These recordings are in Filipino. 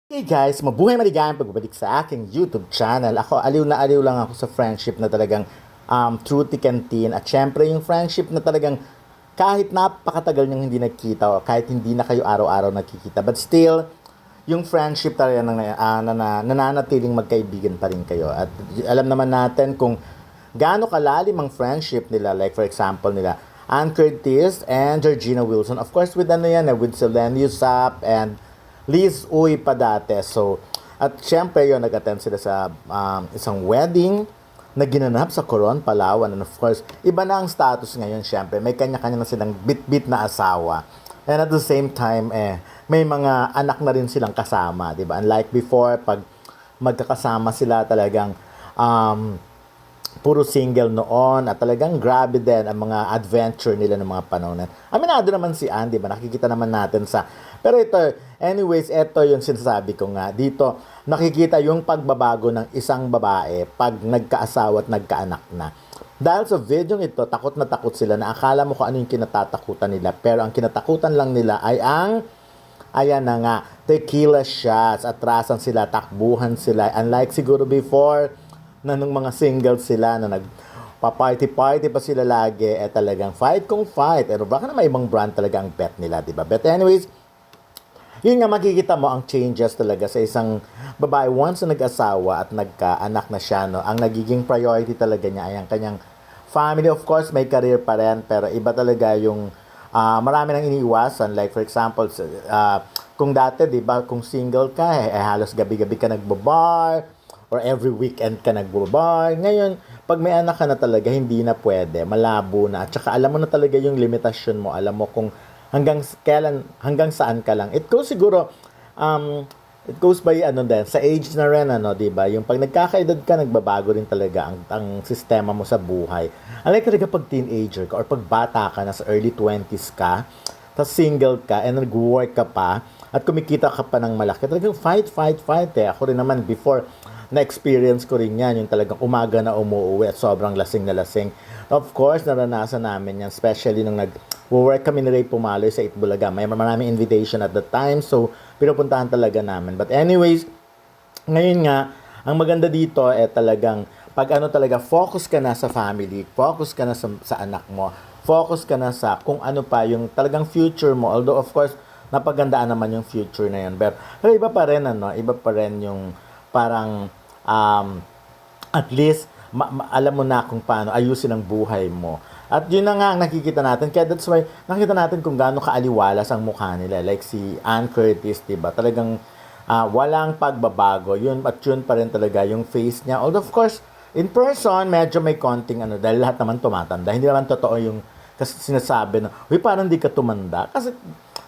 Hey guys, mabuhay maligayang pagbabalik sa aking YouTube channel. Ako, aliw na aliw lang ako sa friendship na talagang true thick and thin. At syempre yung friendship na talagang kahit napakatagal niyong hindi nagkita o kahit hindi na kayo araw-araw nagkikita. But still, yung friendship talaga nananatiling magkaibigan pa rin kayo. At alam naman natin kung gaano kalalim ang friendship nila. Like for example nila, Ann Curtis and Georgina Wilson. Of course, with with Selene Sap and Liz Uy pa dati. So, at syempre yun, nag-attend sila sa isang wedding na ginanap sa Coron, Palawan. And of course, iba na ang status ngayon, syempre. May kanya-kanya na silang bit-bit na asawa. And at the same time, may mga anak na rin silang kasama, di ba? Unlike before, pag magkakasama sila talagang puro single noon at talagang grabe din ang mga adventure nila ng mga panahon. Aminado naman si Ann, di ba? Nakikita naman natin sa... Pero ito, anyways, ito yung sinasabi ko nga. Dito, nakikita yung pagbabago ng isang babae pag nagkaasawa at nagkaanak na. Dahil sa video ito, takot na takot sila na akala mo kung ano yung kinatatakutan nila. Pero ang kinatakutan lang nila ay ayan na nga, tequila shots, atrasan sila, takbuhan sila. Unlike siguro before, na nung mga single sila na nagpa-party-party pa sila lagi, talagang fight kung fight. Pero baka na may ibang brand talaga ang bet nila, di ba? But anyways, yun nga, makikita mo ang changes talaga sa isang babae once na nag-asawa at nagkaanak na siya, no? Ang nagiging priority talaga niya ay ang kanyang family. Of course, may career pa rin, pero iba talaga yung marami nang iniiwasan. Like for example, kung dati, di ba, kung single ka, halos gabi-gabi ka nagbabar, or every weekend ka nagbabar. Ngayon, pag may anak ka na talaga, hindi na pwede, malabo na. At saka alam mo na talaga yung limitasyon mo, alam mo kung hanggang saan ka lang. It goes siguro, it goes by sa age na rin, di ba? Yung pag nagkakaedad ka, nagbabago rin talaga ang sistema mo sa buhay. Unlike talaga pag teenager ka or pag bata ka, nasa early 20s ka, tapos single ka, and nag-work ka pa, at kumikita ka pa ng malaki, talagang fight. Ako rin naman before, na-experience ko rin yan, yung talagang umaga na umuwi at sobrang lasing na lasing. Of course, naranasan namin yan, especially nung nag-work kami ni Ray Pumaloy sa Itbulaga. May maraming invitation at the time, so pinupuntahan talaga namin. But anyways, ngayon nga, ang maganda dito talagang, pag talaga, focus ka na sa family, focus ka na sa anak mo, focus ka na sa kung ano pa yung talagang future mo. Although, of course, napagandaan naman yung future na yun. Pero iba pa rin, iba pa rin yung parang at least alam mo na kung paano ayusin ang buhay mo. At yun na nga ang nakikita natin. Kaya that's why nakikita natin kung gaano kaaliwalas ang mukha nila. Like si Ann Curtis, diba? Talagang walang pagbabago. Yun at yun pa rin talaga yung face niya. Although of course, in person, medyo may konting dahil lahat naman tumatanda. Hindi naman totoo yung kasi sinasabi na, uy, parang di ka tumanda. Kasi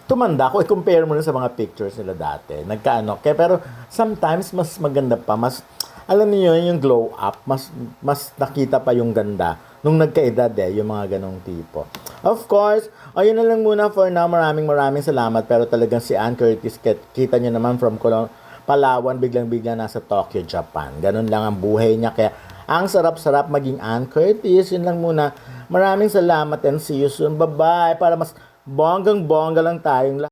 tumanda ko, i-compare mo na sa mga pictures nila dati. Kaya pero sometimes mas maganda pa, mas alam niyo yung glow up, mas nakita pa yung ganda nung nagkaedad yung mga ganong tipo. Of course, ayun na lang muna for now. Maraming salamat. Pero talagang si Ann Curtis, kita niyo naman from Palawan, biglang-bigla nasa Tokyo, Japan. Ganun lang ang buhay niya. Kaya ang sarap-sarap maging Ann Curtis. Yun lang muna. Maraming salamat and see you soon. Bye-bye. Para mas bonggang-bongga lang tayong lahat.